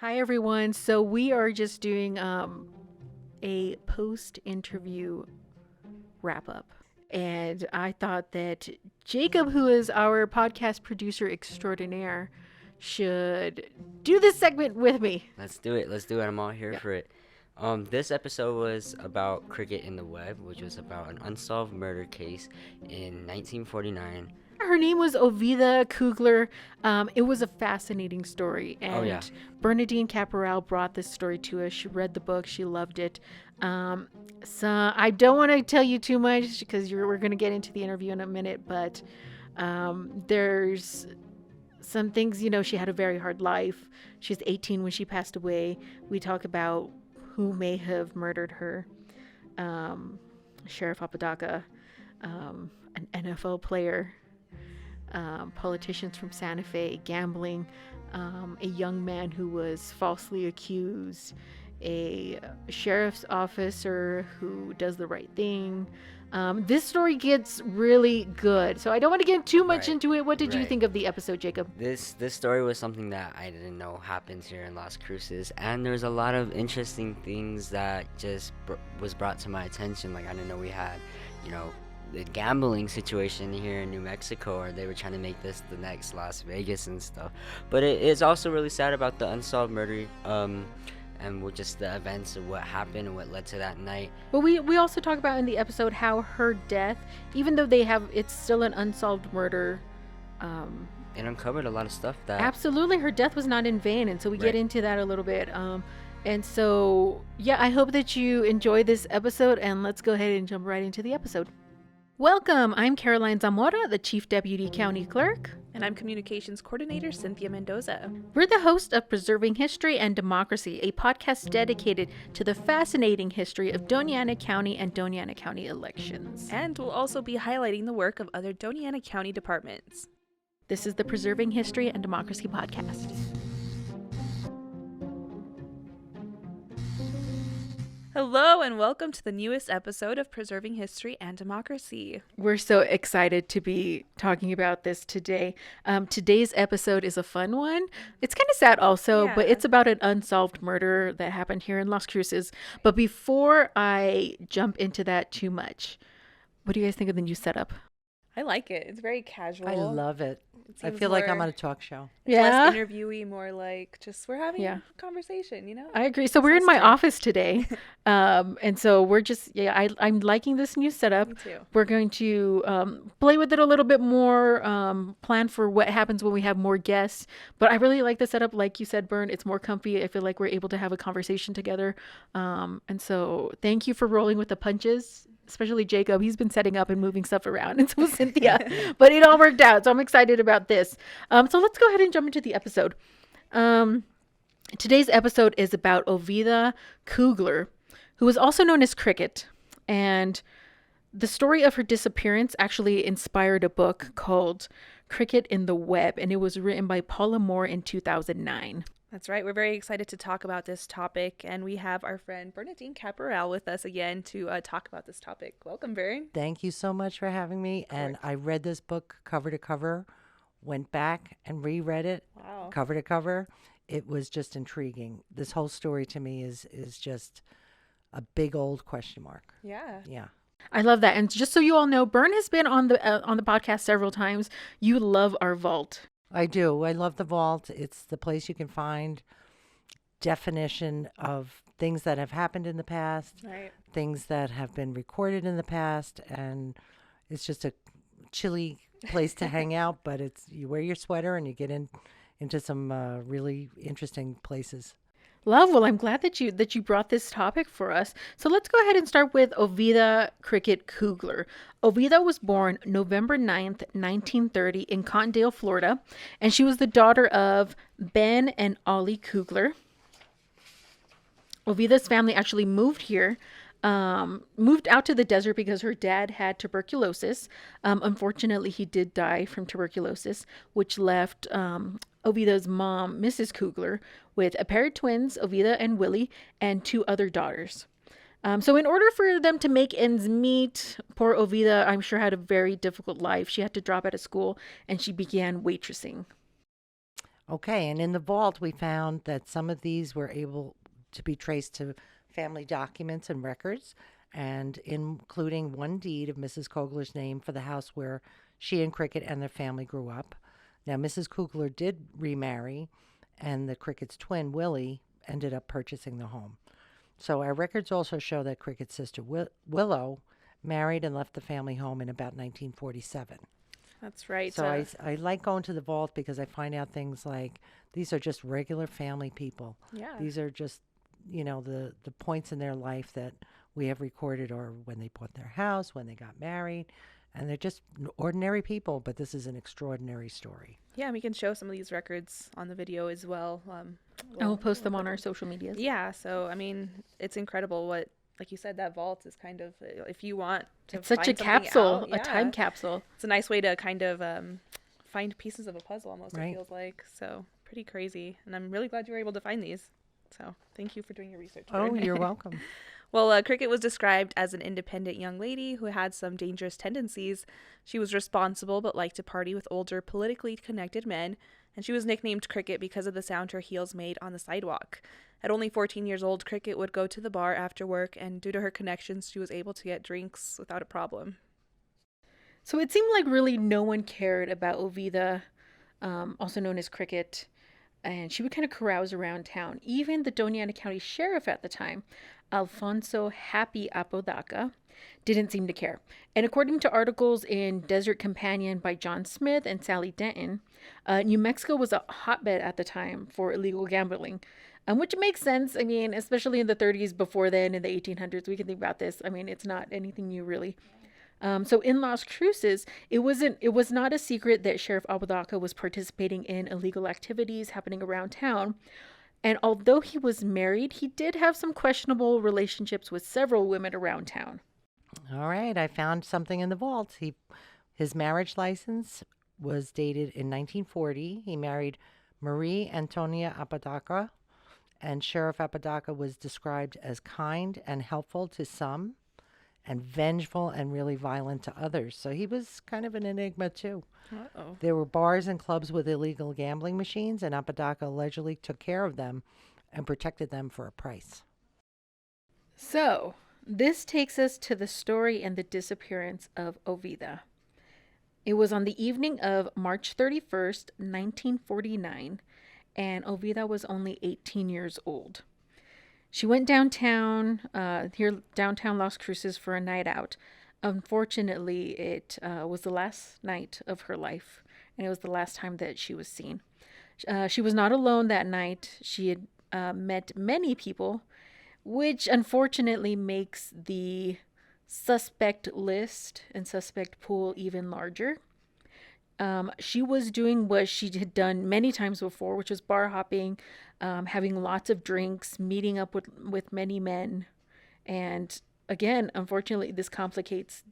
Hi, everyone. So we are just doing a post-interview wrap-up. And I thought that Jacob, who is our podcast producer extraordinaire, should do this segment with me. Let's do it. Let's do it. I'm all here Yeah. for it. This episode was about cricket in the web, which was about an unsolved murder case in 1949. Her name was Ovida Coogler. It was a fascinating story, Oh yeah, and Bernadine Caporal brought this story to us. She read the book, she loved it. So I don't want to tell you too much because we're going to get into the interview in a minute, but there's some things, she had a very hard life. She was 18 when she passed away. We talk about who may have murdered her. Sheriff Apodaca, an NFL player, politicians from Santa Fe, gambling, a young man who was falsely accused, a sheriff's officer who does the right thing. This story gets really good, so I don't want to get too much Right, into it. What did you right. think of the episode, Jacob? This story was something that I didn't know happens here in Las Cruces, and there's a lot of interesting things that just was brought to my attention. Like I didn't know we had, the gambling situation here in New Mexico, or they were trying to make this the next Las Vegas and stuff. But it is also really sad about the unsolved murder. And with just the events of what happened and what led to that night. But we also talk about in the episode how her death, even though it's still an unsolved murder. It uncovered a lot of stuff that Absolutely, her death was not in vain, and so we get Right. into that a little bit. And so, yeah, I hope that you enjoy this episode, and let's go ahead and jump right into the episode. Welcome, I'm Caroline Zamora, the Chief Deputy County Clerk. And I'm Communications Coordinator Cynthia Mendoza. We're the host of Preserving History and Democracy, a podcast dedicated to the fascinating history of Doña Ana County and Doña Ana County elections. And we'll also be highlighting the work of other Doña Ana County departments. This is the Preserving History and Democracy podcast. Hello and welcome to the newest episode of Preserving History and Democracy. We're so excited to be talking about this today. Today's episode is a fun one. It's kind of sad also, but Yeah. it's about an unsolved murder that happened here in Las Cruces. But before I jump into that too much, what do you guys think of the new setup? I like it. It's very casual. I love it. It I seems feel like I'm more- on a talk show. It's less interviewee, more like just we're having Yeah. a conversation, I agree. So we're in my Sister. office today. And so we're just, I'm liking this new setup. Me too. We're going to play with it a little bit more, plan for what happens when we have more guests. But I really like the setup. Like you said, Bern, it's more comfy. I feel like we're able to have a conversation together. And so thank you for rolling with the punches, especially Jacob. He's been setting up and moving stuff around. And so was Cynthia. But it all worked out. So I'm excited about this. So let's go ahead and jump into the episode. Today's episode is about Ovida Coogler, who is also known as Cricket. And the story of her disappearance actually inspired a book called Cricket in the Web, and it was written by Paula Moore in 2009. That's right. We're very excited to talk about this topic, and we have our friend Bernadine Caporal with us again to talk about this topic. Welcome, Bern. Thank you so much for having me. And I read this book cover to cover, went back and reread it Wow. cover to cover. It was just intriguing. This whole story to me is just a big old question mark. Yeah. Yeah. I love that. And just so you all know, Bern has been on the podcast several times. You love our vault. I do. I love the vault. It's the place you can find definition of things that have happened in the past, Right. things that have been recorded in the past, and it's just a chilly place to hang out, but you wear your sweater and you get into some really interesting places. Love. Well, I'm glad that you brought this topic for us. So let's go ahead and start with Ovida Cricket Coogler. Ovida was born November 9th, 1930 in Cottondale, Florida, and she was the daughter of Ben and Ollie Coogler. Ovida's family actually moved out to the desert because her dad had tuberculosis. Unfortunately, he did die from tuberculosis, which left Ovida's mom, Mrs. Coogler, with a pair of twins, Ovida and Willie, and two other daughters. So in order for them to make ends meet, poor Ovida, I'm sure, had a very difficult life. She had to drop out of school and she began waitressing. Okay, and in the vault, we found that some of these were able to be traced to family documents and records, and including one deed of Mrs. Coogler's name for the house where she and Cricket and their family grew up. Now, Mrs. Coogler did remarry, and the Cricket's twin, Willie, ended up purchasing the home. So our records also show that Cricket's sister, Willow, married and left the family home in about 1947. That's right. So I like going to the vault because I find out things like these are just regular family people. Yeah. These are just, the points in their life that we have recorded, or when they bought their house, when they got married. And they're just ordinary people, but this is an extraordinary story. Yeah, we can show some of these records on the video as well. And we'll post them on our social medias. Yeah, so I mean, it's incredible what, like you said, that vault is kind of, if you want to It's such a find something capsule, out, a time capsule. It's a nice way to kind of find pieces of a puzzle almost, Right. it feels like. So pretty crazy. And I'm really glad you were able to find these. So thank you for doing your research. Oh, Bern. you're welcome. Well, Cricket was described as an independent young lady who had some dangerous tendencies. She was responsible but liked to party with older, politically connected men, and she was nicknamed Cricket because of the sound her heels made on the sidewalk. At only 14 years old, Cricket would go to the bar after work, and due to her connections, she was able to get drinks without a problem. So it seemed like really no one cared about Ovida, also known as Cricket, and she would kind of carouse around town. Even the Doña Ana County Sheriff at the time, Alfonso Happy Apodaca, didn't seem to care. And according to articles in Desert Companion by John Smith and Sally Denton, New Mexico was a hotbed at the time for illegal gambling, which makes sense. I mean, especially in the 30s, before then, in the 1800s, we can think about this. I mean, it's not anything new, really. So in Las Cruces, it was not a secret that Sheriff Apodaca was participating in illegal activities happening around town. And although he was married, he did have some questionable relationships with several women around town. All right, I found something in the vault. His marriage license was dated in 1940. He married Marie Antonia Apodaca, and Sheriff Apodaca was described as kind and helpful to some, and vengeful and really violent to others. So he was kind of an enigma, too. Uh-oh. There were bars and clubs with illegal gambling machines, and Apodaca allegedly took care of them and protected them for a price. So this takes us to the story and the disappearance of Ovida. It was on the evening of March 31st, 1949, and Ovida was only 18 years old. She went downtown, downtown Las Cruces, for a night out. Unfortunately, it was the last night of her life, and it was the last time that she was seen. She was not alone that night. She had met many people, which unfortunately makes the suspect list and suspect pool even larger. She was doing what she had done many times before, which was bar hopping, having lots of drinks, meeting up with many men. And again, unfortunately, this complicates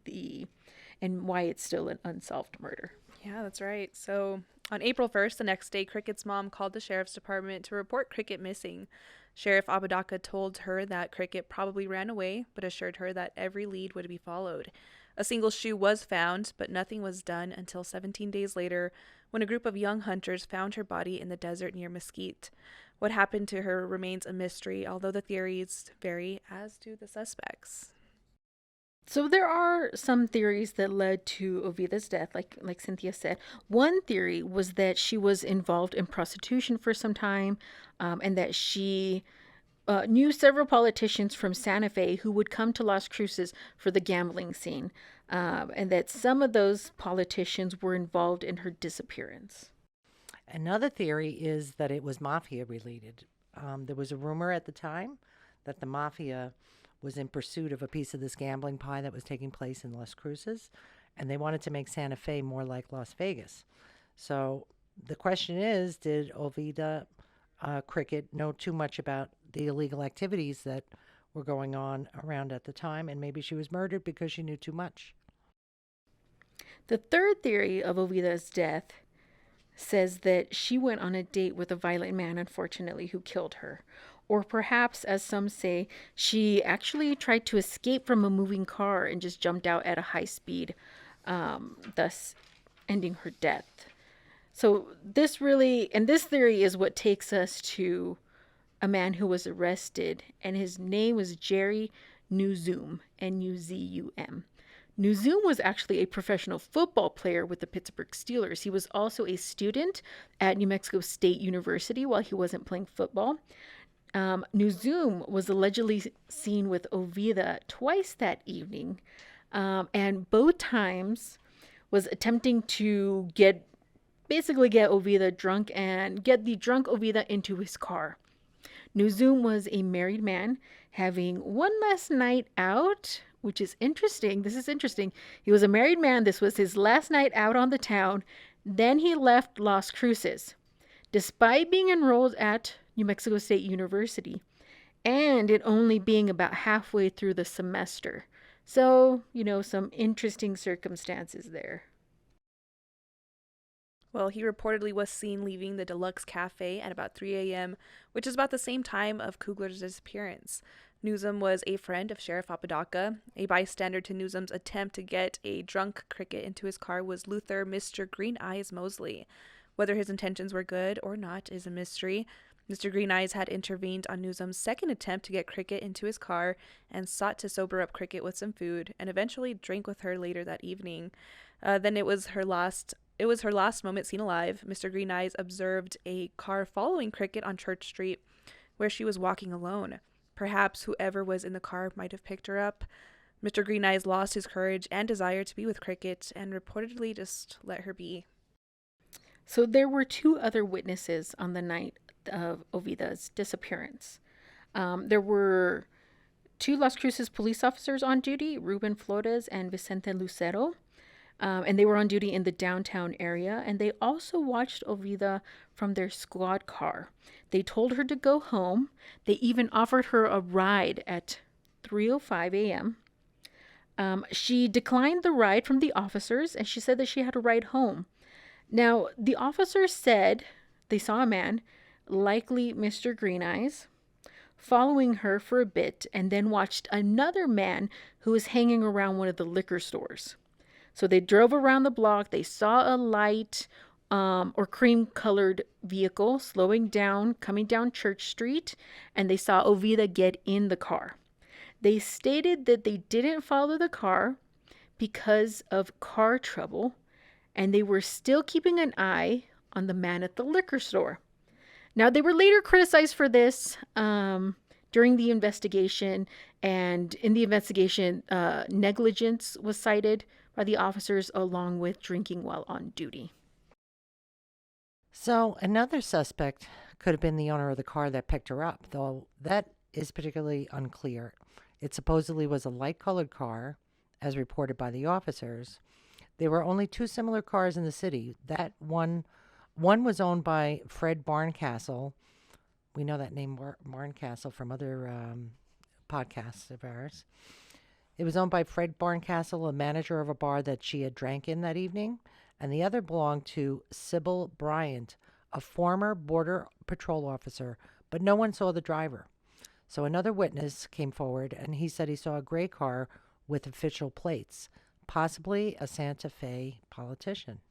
and why it's still an unsolved murder. Yeah, that's right. So on April 1st, the next day, Cricket's mom called the sheriff's department to report Cricket missing. Sheriff Apodaca told her that Cricket probably ran away, but assured her that every lead would be followed. A single shoe was found, but nothing was done until 17 days later, when a group of young hunters found her body in the desert near Mesquite. What happened to her remains a mystery, although the theories vary, as do the suspects. So there are some theories that led to Ovida's death, like Cynthia said. One theory was that she was involved in prostitution for some time, and that she knew several politicians from Santa Fe who would come to Las Cruces for the gambling scene, and that some of those politicians were involved in her disappearance. Another theory is that it was mafia related. There was a rumor at the time that the mafia was in pursuit of a piece of this gambling pie that was taking place in Las Cruces, and they wanted to make Santa Fe more like Las Vegas. So the question is, did Ovida Cricket know too much about the illegal activities that were going on around at the time, and maybe she was murdered because she knew too much? The third theory of Ovida's death says that she went on a date with a violent man, unfortunately, who killed her. Or perhaps, as some say, she actually tried to escape from a moving car and just jumped out at a high speed, thus ending her death. So this theory is what takes us to a man who was arrested, and his name was Jerry Nuzum, Nuzum. Nuzum was actually a professional football player with the Pittsburgh Steelers. He was also a student at New Mexico State University while he wasn't playing football. Nuzum was allegedly seen with Ovida twice that evening, and both times was attempting to basically get Ovida drunk and get the drunk Ovida into his car. Nuzum was a married man having one last night out, which is interesting. This is interesting. He was a married man. This was his last night out on the town. Then he left Las Cruces, despite being enrolled at New Mexico State University and it only being about halfway through the semester. So, some interesting circumstances there. Well, he reportedly was seen leaving the Deluxe Cafe at about 3 a.m., which is about the same time of Coogler's disappearance. Newsom was a friend of Sheriff Apodaca. A bystander to Newsom's attempt to get a drunk Cricket into his car was Luther Mr. Green Eyes Mosley. Whether his intentions were good or not is a mystery. Mr. Green Eyes had intervened on Newsom's second attempt to get Cricket into his car and sought to sober up Cricket with some food and eventually drank with her later that evening. Then it was her last moment seen alive. Mr. Green Eyes observed a car following Cricket on Church Street where she was walking alone. Perhaps whoever was in the car might have picked her up. Mr. Green Eyes lost his courage and desire to be with Cricket and reportedly just let her be. So there were two other witnesses on the night of Ovida's disappearance. There were two Las Cruces police officers on duty, Ruben Flores and Vicente Lucero. And they were on duty in the downtown area, and they also watched Ovida from their squad car. They told her to go home. They even offered her a ride at 3:05 a.m. She declined the ride from the officers, and she said that she had to ride home. Now, the officers said they saw a man, likely Mr. Green Eyes, following her for a bit, and then watched another man who was hanging around one of the liquor stores. So they drove around the block. They saw a light or cream-colored vehicle slowing down, coming down Church Street, and they saw Ovida get in the car. They stated that they didn't follow the car because of car trouble, and they were still keeping an eye on the man at the liquor store. Now, they were later criticized for this during the investigation, and in the investigation, negligence was cited by the officers along with drinking while on duty. So another suspect could have been the owner of the car that picked her up, though that is particularly unclear. It supposedly was a light-colored car, as reported by the officers. There were only two similar cars in the city. That one was owned by Fred Barncastle. We know that name Barncastle from other podcasts of ours. It was owned by Fred Barncastle, a manager of a bar that she had drank in that evening, and the other belonged to Sybil Bryant, a former Border Patrol officer, but no one saw the driver. So another witness came forward, and he said he saw a gray car with official plates, possibly a Santa Fe politician.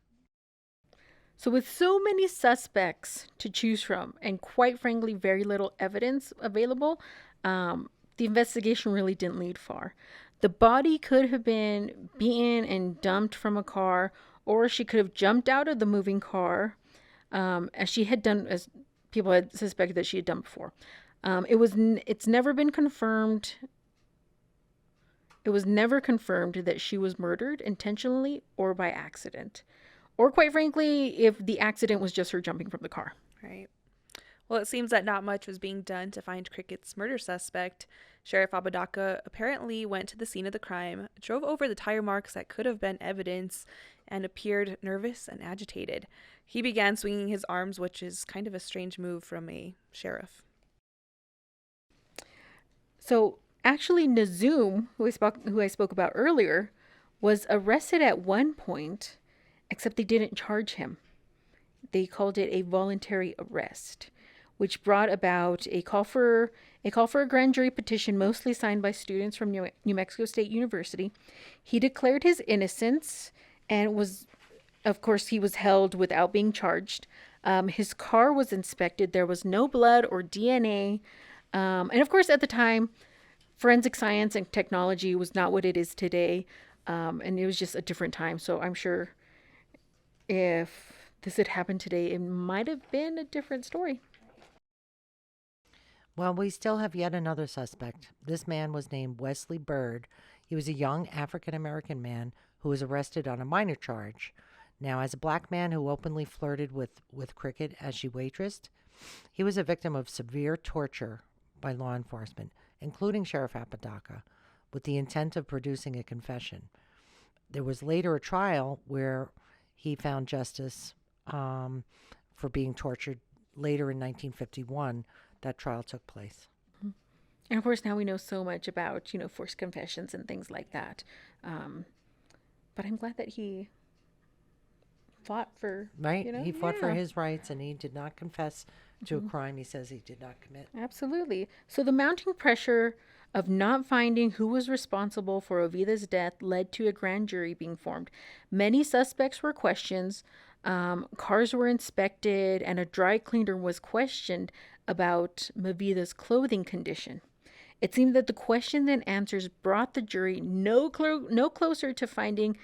So with so many suspects to choose from, and quite frankly, very little evidence available, the investigation really didn't lead far. The body could have been beaten and dumped from a car, or she could have jumped out of the moving car, as people had suspected that she had done before. It's never been confirmed. It was never confirmed that she was murdered intentionally or by accident, or quite frankly, if the accident was just her jumping from the car. Right. Well, it seems that not much was being done to find Cricket's murder suspect. Sheriff Apodaca apparently went to the scene of the crime, drove over the tire marks that could have been evidence, and appeared nervous and agitated. He began swinging his arms, which is kind of a strange move from a sheriff. So actually, Nazum, who I spoke about earlier, was arrested at one point, except they didn't charge him. They called it a voluntary arrest, which brought about a call for a grand jury petition, mostly signed by students from New Mexico State University. He declared his innocence and was Of course, he was held without being charged. His car was inspected. There was no blood or DNA. And of course, at the time, forensic science and technology was not what it is today. And it was just a different time. So I'm sure if this had happened today, it might have been a different story. Well, we still have yet another suspect. This man was named Wesley Bird. He was a young African American man who was arrested on a minor charge. Now, as a black man who openly flirted with Cricket as she waitressed, he was a victim of severe torture by law enforcement, including Sheriff Apodaca, with the intent of producing a confession. There was later a trial where he found justice for being tortured. Later in 1951, that trial took place. And of course, now we know so much about, forced confessions and things like that. But I'm glad that he fought for, Right? He fought for yeah. his rights, and he did not confess to a crime he says he did not commit. Absolutely. So the mounting pressure of not finding who was responsible for Ovida's death led to a grand jury being formed. Many suspects were questioned, cars were inspected, and a dry cleaner was questioned about Ovida's clothing condition. It seemed that the questions and answers brought the jury no closer to finding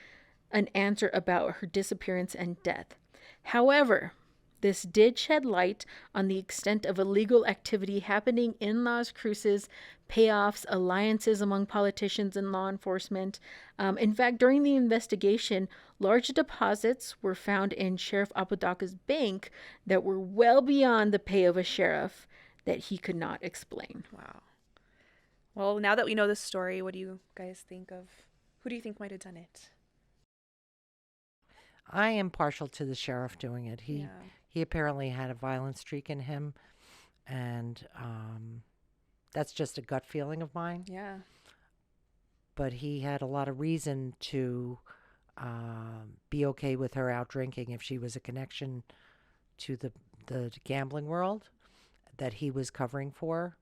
an answer about her disappearance and death. However, this did shed light on the extent of illegal activity happening in Las Cruces, payoffs, alliances among politicians and law enforcement. In fact, during the investigation, large deposits were found in Sheriff Apodaca's bank that were well beyond the pay of a sheriff that he could not explain. Wow. Well, now that we know this story, what do you guys think of? Who do you think might have done it? I am partial to the sheriff doing it. He Yeah. he apparently had a violent streak in him, and that's just a gut feeling of mine. Yeah. But he had a lot of reason to be okay with her out drinking if she was a connection to the gambling world that he was covering for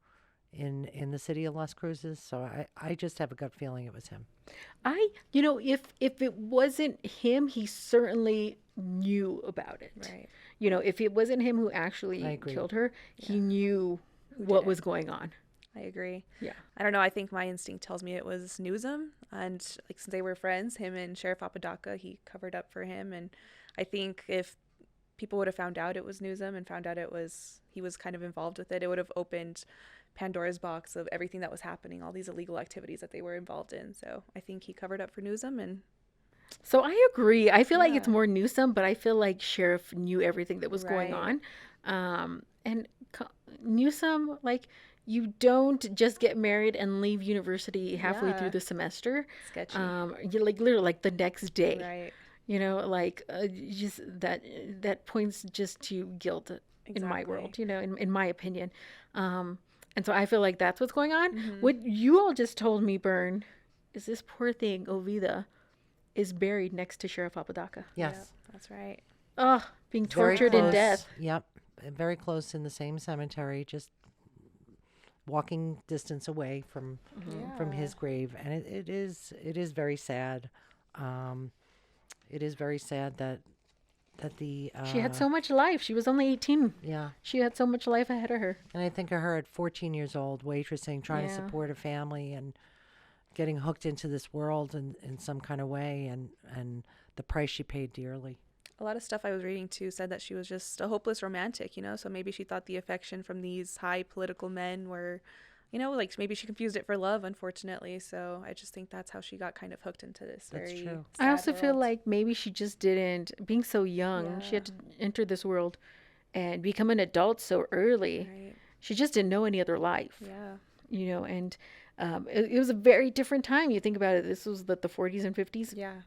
in the city of Las Cruces. So I just have a gut feeling it was him. If it wasn't him, he certainly knew about it. Right. If it wasn't him who I actually agree. killed her, he Yeah. knew Who what did it? was going on. I agree. Yeah. I don't know. I think my instinct tells me it was Newsom. And like, since they were friends, him and Sheriff Apodaca, he covered up for him. And I think if people would have found out it was Newsom and found out he was kind of involved with it, it would have opened Pandora's box of everything that was happening, all these illegal activities that they were involved in. So I think he covered up for Newsom. And So I agree. I feel like it's Yeah. more Newsom, but I feel like Sheriff knew everything that was going Right. on. And Newsom, like, you don't just get married and leave university halfway Yeah. through the semester. sketchy. You like literally like the next day. Right. Just that points just to guilt in my world. In my opinion. And so I feel like that's what's going on. Mhm. What you all just told me, Bern, is this poor thing, Ovida, is buried next to Sheriff Apodaca. Yes. Yep, that's right. Oh, being Very tortured in close. death. Yep. Very close in the same cemetery, just walking distance away from his grave. And it is very sad. It is very sad that the She had so much life. She was only 18. yeah. She had so much life ahead of her. And I think of her at 14 years old, waitressing, trying to Yeah. support a family and getting hooked into this world in some kind of way, and the price she paid dearly. A lot of stuff I was reading too said that she was just a hopeless romantic, so maybe she thought the affection from these high political men were, like maybe she confused it for love, unfortunately. So I just think that's how she got kind of hooked into this That's very true. I sad also feel world. like maybe she just didn't, being so young, she had to enter this world and become an adult so early. Right. She just didn't know any other life, Yeah. and it was a very different time. You think about it, this was the 40s and 50s. Yeah.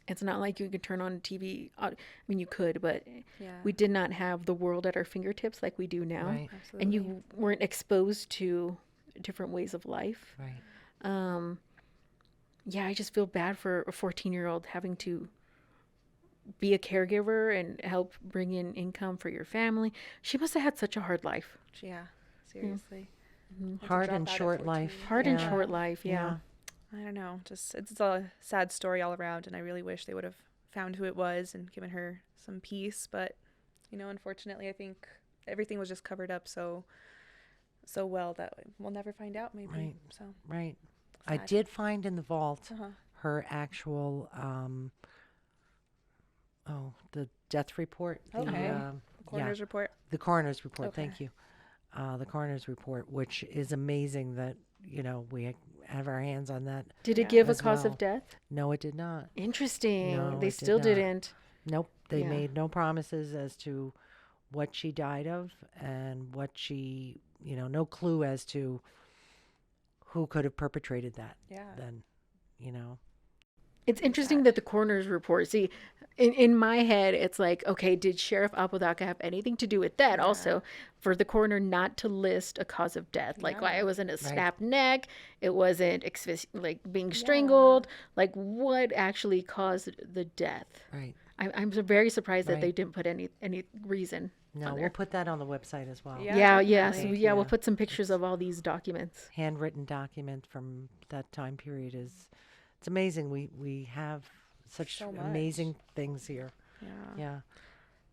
It's not like you could turn on TV. I mean, you could, but Yeah. we did not have the world at our fingertips like we do now. Right. Absolutely. And you weren't exposed to different ways of life. Right. Yeah, I just feel bad for a 14-year-old having to be a caregiver and help bring in income for your family. She must have had such a hard life. Yeah. Seriously. Had to Hard drop and out at short 14. life. Hard and Yeah. short life, yeah. I don't know. Just it's a sad story all around, and I really wish they would have found who it was and given her some peace. But, unfortunately, I think everything was just covered up so well that we'll never find out, maybe. Right. So Right. I sad. did find in the vault Uh-huh. her actual, the death report. Okay. Yeah, Coroner's report. the coroner's report. Okay. Thank you. The coroner's report, which is amazing that, we have our hands on that. Did Yeah. it give a As cause well. of death? No, it did not. Interesting. No, They it did still not. didn't. Nope. They Yeah. made no promises as to what she died of and what she, no clue as to who could have perpetrated that Yeah. then, you know. It's interesting that the coroner's report, see, in my head, it's like, okay, did Sheriff Apodaca have anything to do with that? Yeah. Also, for the coroner not to list a cause of death, like why it wasn't a snapped neck, it wasn't like being strangled, like what actually caused the death? Right. I'm very surprised that they Right. didn't put any reason. No, on we'll there. put that on the website as well. Yeah. Yeah. So definitely. we'll Yeah. put some pictures of all these documents. Handwritten document from that time period it's amazing. We have such So much. amazing things here. Yeah. Yeah.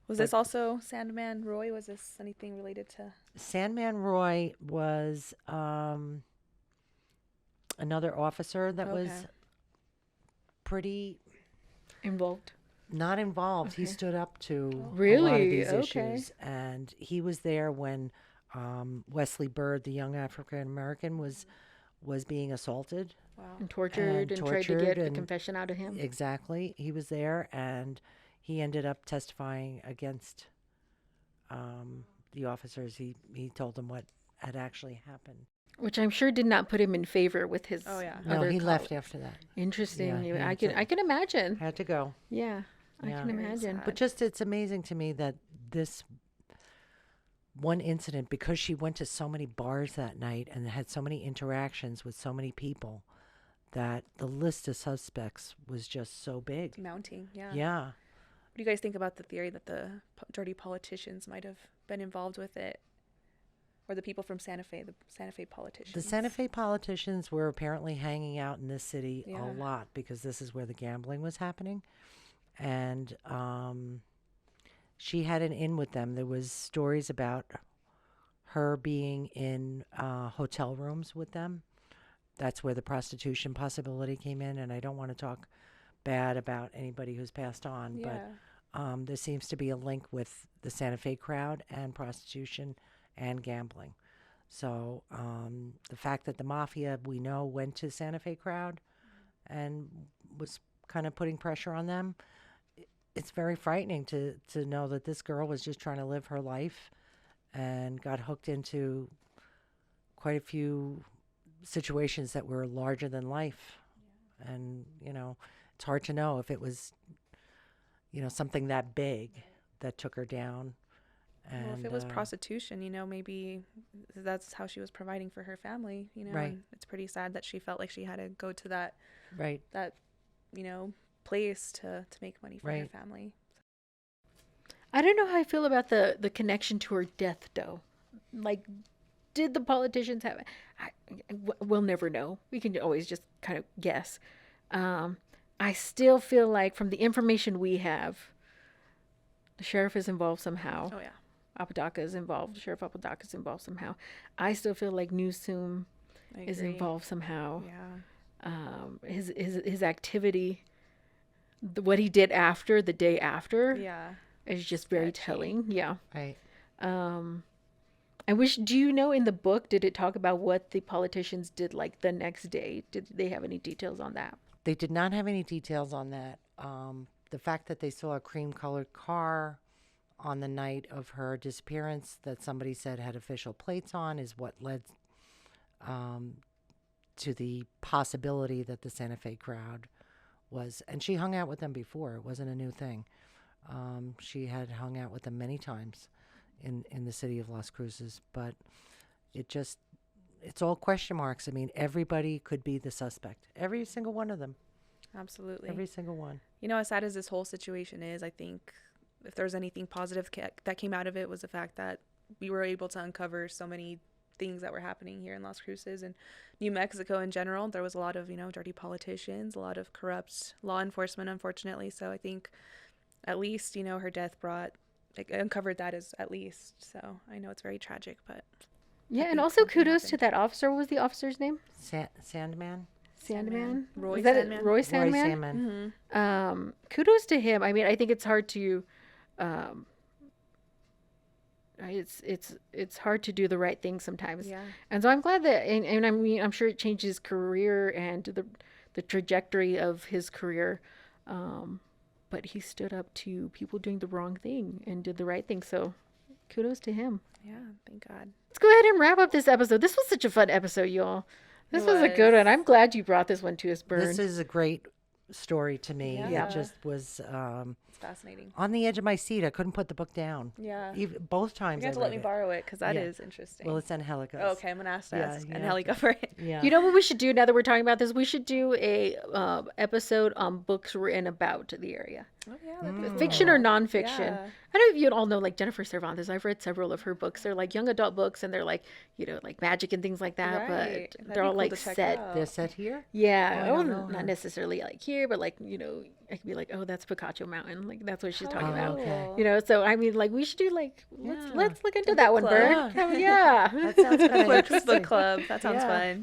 Was this also Sandman Roy? Was this anything related to? Sandman Roy was another officer that was Okay. pretty Involved. not involved. He stood up to a lot of Really? these Okay. issues, and he was there when Wesley Byrd, the young African American, was being assaulted. Wow. And tortured and tried to tortured get a and- confession out of him. Exactly, he was there, and he ended up testifying against the officers. He told them what had actually happened. Which I'm sure did not put him in favor with his. Oh, yeah. No, other he col- left after that. Interesting. Yeah, Yeah, he I had can to- I can imagine. Had to go. Yeah, I Yeah. can Very imagine. sad. But just it's amazing to me that this one incident, because she went to so many bars that night and had so many interactions with so many people, that the list of suspects was just so big. Mounting. Yeah. Yeah. What do you guys think about the theory that the dirty politicians might have been involved with it? Or the people from Santa Fe, the Santa Fe politicians? The Santa Fe politicians were apparently hanging out in this city Yeah. a lot because this is where the gambling was happening. And she had an in with them. There was stories about her being in hotel rooms with them. That's where the prostitution possibility came in. And I don't want to talk bad about anybody who's passed on, Yeah. but there seems to be a link with the Santa Fe crowd and prostitution and gambling. So the fact that the mafia, we know, went to Santa Fe crowd and was kind of putting pressure on them, it's very frightening to know that this girl was just trying to live her life and got hooked into quite a few situations that were larger than life. And, it's hard to know if it was, something that big that took her down. And, Well, if it was prostitution, maybe that's how she was providing for her family, Right. and it's pretty sad that she felt like she had to go to that, right. place to make money for her Right. family. I don't know how I feel about the connection to her death, though. Like, did the politicians have? We'll never know. We can always just kind of guess. I still feel like, from the information we have, the sheriff is involved somehow. Oh yeah. Apodaca is involved. Sheriff Apodaca is involved somehow. I still feel like Newsome I is agree. involved somehow. Yeah. His activity, what he did after the day after, Yeah. is just very Sketchy. telling. Yeah. Right. I wish. Do you know, in the book, did it talk about what the politicians did like the next day? Did they have any details on that? They did not have any details on that. The fact that they saw a cream-colored car on the night of her disappearance that somebody said had official plates on is what led to the possibility that the Santa Fe crowd was. And she hung out with them before. It wasn't a new thing. She had hung out with them many times in the city of Las Cruces. But it's all question marks. I mean, everybody could be the suspect. Every single one of them. Absolutely. Every single one. As sad as this whole situation is, I think if there's anything positive that came out of it was the fact that we were able to uncover so many things that were happening here in Las Cruces and New Mexico in general. There was a lot of, dirty politicians, a lot of corrupt law enforcement, unfortunately. So I think at least, her death uncovered that as at least. So I know it's very tragic, but Yeah, I and think also something kudos to happened. that officer. What was the officer's name? Sandman? Sandman. Roy Is that it? Sandman? Roy Roy Sandman. Sandman. Kudos to him. I mean, I think it's hard to, it's hard to do the right thing sometimes. Yeah. And so I'm glad that, and I mean, I'm sure it changed his career and the trajectory of his career. But he stood up to people doing the wrong thing and did the right thing. So kudos to him. Yeah, thank God. Let's go ahead and wrap up this episode. This was such a fun episode, y'all. This It was a good was. one. I'm glad you brought this one to us, Bern. This is a great story to me. Yeah. It just was It's fascinating. on the edge of my seat. I couldn't put the book down. Yeah. Both times You have I to let read me it. borrow it because that Yeah. is interesting. Well, it's Angelica's. Oh, okay, I'm gonna ask to Yeah, ask you and have Helly to- go for it. Yeah. You know what we should do now that we're talking about this? We should do a episode on books written about the area. Oh yeah, that'd be Fiction cool. or nonfiction. Yeah. I don't know if you all know like Jennifer Cervantes. I've read several of her books. They're like young adult books and they're like, like magic and things like that. Right. But That'd they're be all cool like to check set. out. They're set here? Yeah. Oh, I Oh, don't know not her. necessarily like here, but like, I could be like, oh, that's Picacho Mountain. Like that's what she's talking Oh, about. okay. So I mean like we should do like Yeah. let's look into A that book one, club. Bern. Yeah. That sounds kind of Book interesting. club. That sounds Yeah.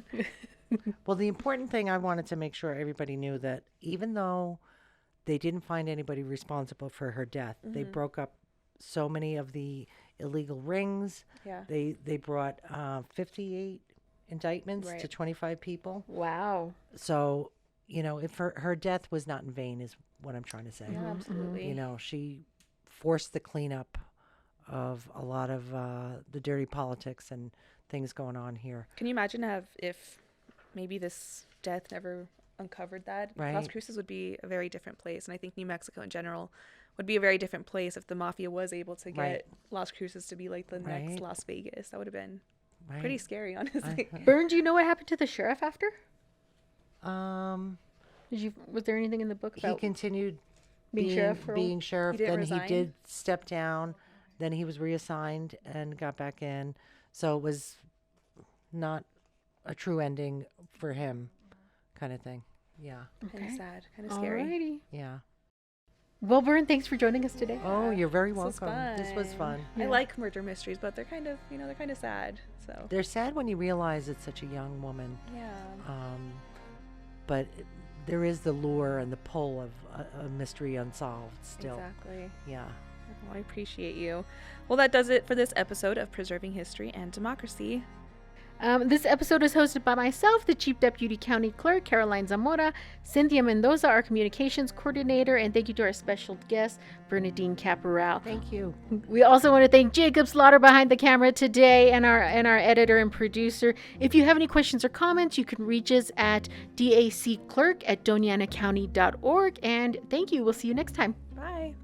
fun. Well, the important thing I wanted to make sure everybody knew that even though they didn't find anybody responsible for her death, they broke up so many of the illegal rings. Yeah. They brought 58 indictments to Right. 25 people. Wow. So, if her death was not in vain is what I'm trying to say. Yeah, absolutely. She forced the cleanup of a lot of the dirty politics and things going on here. Can you imagine if maybe this death never uncovered that? Las Right. Cruces would be a very different place, and I think New Mexico in general would be a very different place if the mafia was able to get Right. Las Cruces to be like the next Right. Las Vegas. That would have been Right? pretty scary, honestly. Bern, do you know what happened to the sheriff after? Um, Was there anything in the book he about continued being sheriff for a while? being sheriff. He didn't Then resign? he did step down. Then he was reassigned and got back in. So it was not a true ending for him, kind of thing. Yeah, Kind of Okay. sad, kind of scary. Alrighty. yeah. Well, Bern, thanks for joining us today. Oh, you're very This was welcome. This was fun. I Yeah. like murder mysteries, but they're kind of, they're kind of sad. So They're sad when you realize it's such a young woman, yeah, but there is the lure and the pull of a mystery unsolved still. exactly. Yeah. Well, I appreciate you. Well, that does it for this episode of Preserving History and Democracy. This episode is hosted by myself, the Chief Deputy County Clerk, Caroline Zamora, Cynthia Mendoza, our Communications Coordinator, and thank you to our special guest, Bernadine Caporal. Thank you. We also want to thank Jacob Slaughter behind the camera today and our editor and producer. If you have any questions or comments, you can reach us at daclerk@donianacounty.org. And thank you. We'll see you next time. Bye.